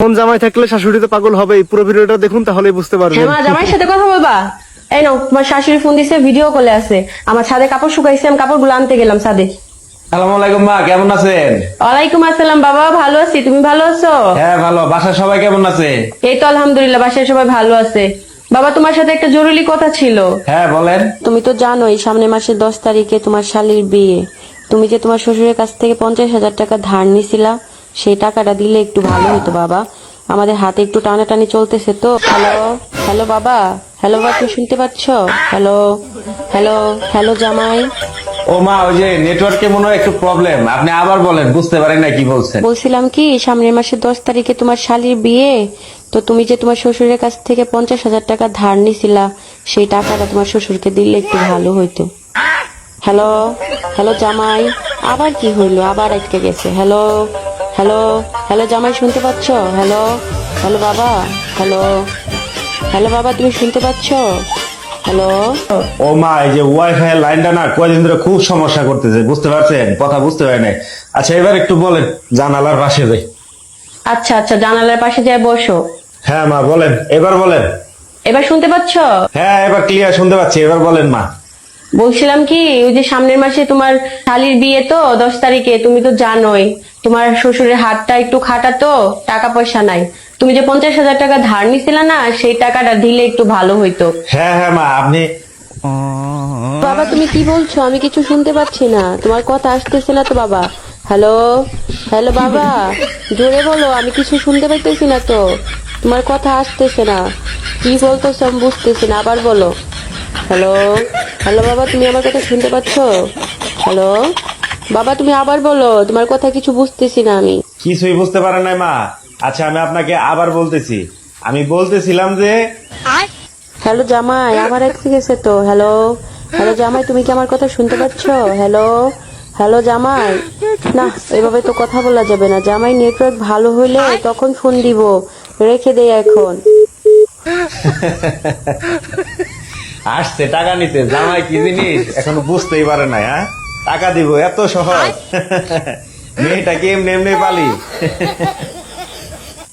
এমন জামাই থাকলে শাশুড়ি তো পাগল হবে। পুরো ভিডিওটা দেখুন তাহলেই বুঝতে পারবেন। হ্যাঁ মা, জামাইয়ের সাথে কথা বলবা? এই নাও, তোমার শাশুড়ি ফোন দিছে, ভিডিও কলে আছে। আমার ছাদে কাপড় শুকাইছে, আমি কাপড়গুলো আনতে গেলাম ছাদে। আসসালামু আলাইকুম মা, কেমন আছেন? ওয়ালাইকুম আসসালাম বাবা, ভালো আছি, তুমি ভালো আছো? হ্যাঁ ভালো। বাসার সবাই কেমন আছে? এই তো আলহামদুলিল্লাহ, বাসায় সবাই ভালো আছে। বাবা, তোমার সাথে একটা জরুরি কথা ছিল। হ্যাঁ বলেন। তুমি তো জানোই সামনের মাসের 10 তারিখে তোমার শালীর বিয়ে। তুমি যে তোমার শ্বশুরের কাছ থেকে 50,000 টাকা ধার নিছিলা, সেই টাকাটা দিলে একটু ভালো হতো বাবা। আমাদের হাতে একটু টানাটানি চলতেছে তো। হ্যালো হ্যালো বাবা, হ্যালো বাবা, তুমি শুনতে পাচ্ছ? হ্যালো হ্যালো হ্যালো জামাই। ও মা, ওই যে নেটওয়ার্কে মনে হয় একটু প্রবলেম, আপনি আবার বলেন, বুঝতে পারেন না কি বলছেন। বলছিলাম কি, সামনের মাসের 10 তারিখে তোমার শালীর বিয়ে। তো তুমি যে তোমার শ্বশুরের কাছ থেকে 50,000 টাকা ধার নিছিলা, সেই টাকাটা তোমার শ্বশুরকে দিলে একটু ভালো হইতো। হ্যালো হ্যালো জামাই, আবার কি হইলো? আবার আটকে গেছে। হ্যালো হ্যালো হ্যালো জামাই, শুনতে পাচ্ছ? হ্যালো হ্যালো বাবা, হ্যালো হ্যালো বাবা, তুমি শুনতে পাচ্ছ? হ্যালো। ও মা, এই যে ওয়াইফাই লাইনটা না কয়দিন ধরে খুব সমস্যা করতেছে, বুঝতে পারছেন? কথা বুঝতে পারে নাই। আচ্ছা এবার একটু বলেন, জানালার পাশে যাই। আচ্ছা আচ্ছা, জানালার পাশে যায় বসো। হ্যাঁ মা বলেন, এবার বলেন। এবার শুনতে পাচ্ছ? হ্যাঁ এবার ক্লিয়ার শুনতে পাচ্ছি, এবার বলেন মা। বলছিলাম কি, ওই যে সামনের মাসে তোমার শালীর বিয়ে তো 10 তারিখে, তুমি তো জানোই তোমার শ্বশুরের হাতটা একটু খাটা তো, টাকা পয়সা নাই। তুমি যে 50,000 টাকা ধার নিছিলা না, সেই টাকাটা দিলে একটু ভালো হইতো। হ্যাঁ হ্যাঁ মা, আপনি বাবা, তুমি কি বলছো? আমি কিছু শুনতে পাচ্ছি না, তোমার কথা আসতেছে না তো বাবা। হ্যালো হ্যালো বাবা, জোরে বলো, আমি কিছু শুনতে পাইতেছি না তো, তোমার কথা আসতেছে না। কি বলতেছো আমি বুঝতেছি না, আবার বলো। হ্যালো হ্যালো বাবা, তুমি আমার কথা শুনতে পাচ্ছ? হ্যালো বাবা, তুমি আবার বলো, তোমার কথা কিছু বুঝতেছি না আমি। কিছুই বুঝতে পারেন নাই মা? আচ্ছা আমি আপনাকে আবার বলতেছি, আমি বলতেছিলাম যে হ্যালো জামাই, আবার আটকে গেছে তো। হ্যালো হ্যালো জামাই, তুমি কি আমার কথা শুনতে পাচ্ছ? হ্যালো হ্যালো জামাই। না, এভাবে তো কথা বলা যাবে না জামাই, নেটওয়ার্ক ভালো হইলে তখন ফোন দিব, রেখে দেই এখন। আসছে টাকা নিতে, জামাই কি জিনিস এখনো বুঝতেই পারে নাই। হ্যাঁ, টাকা দিব এত সহজ? মেয়েটাকে এমনি এমনি পালি?